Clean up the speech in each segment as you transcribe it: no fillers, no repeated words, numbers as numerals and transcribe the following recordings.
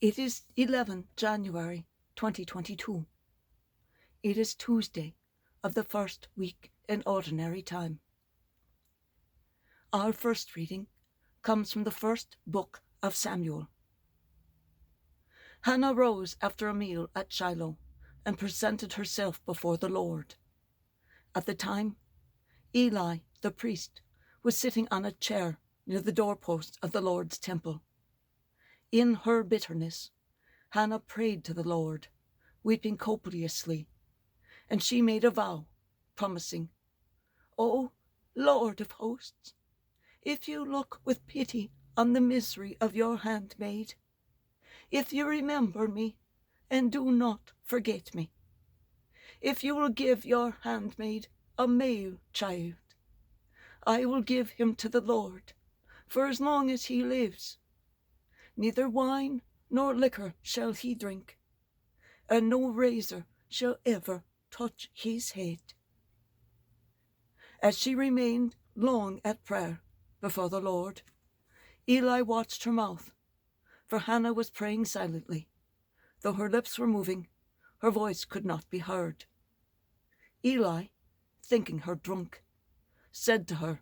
It is 11 January 2022. It is Tuesday of the first week in Ordinary Time. Our first reading comes from the first book of Samuel. Hannah rose after a meal at Shiloh and presented herself before the Lord. At the time, Eli, the priest, was sitting on a chair near the doorpost of the Lord's temple. In her bitterness, Hannah prayed to the Lord, weeping copiously, and she made a vow, promising, "O Lord of hosts, if you look with pity on the misery of your handmaid, if you remember me and do not forget me, if you will give your handmaid a male child, I will give him to the Lord for as long as he lives. Neither wine nor liquor shall he drink, and no razor shall ever touch his head." As she remained long at prayer before the Lord, Eli watched her mouth, for Hannah was praying silently. Though her lips were moving, her voice could not be heard. Eli, thinking her drunk, said to her,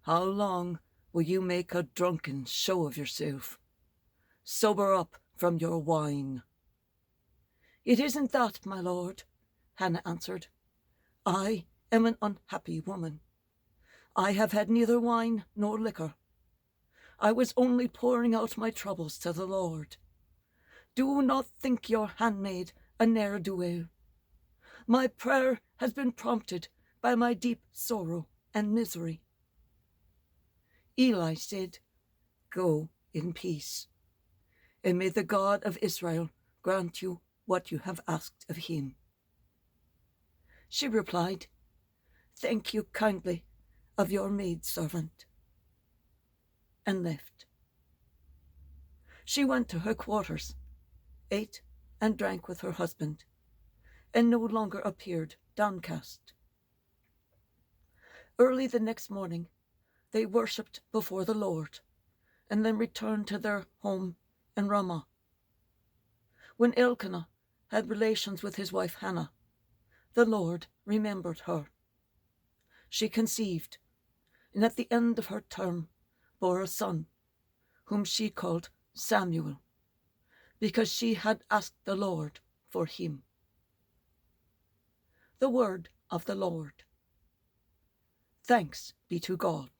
"How long will you make a drunken show of yourself? Sober up from your wine." "It isn't that, my lord," Hannah answered. "I am an unhappy woman. I have had neither wine nor liquor. I was only pouring out my troubles to the Lord. Do not think your handmaid a ne'er-do-well. My prayer has been prompted by my deep sorrow and misery." Eli said, "Go in peace, and may the God of Israel grant you what you have asked of him." She replied, "Thank you kindly of your maidservant," and left. She went to her quarters, ate and drank with her husband, and no longer appeared downcast. Early the next morning, they worshipped before the Lord, and then returned to their home in Ramah. When Elkanah had relations with his wife Hannah, the Lord remembered her. She conceived, and at the end of her term bore a son, whom she called Samuel, because she had asked the Lord for him. The word of the Lord. Thanks be to God.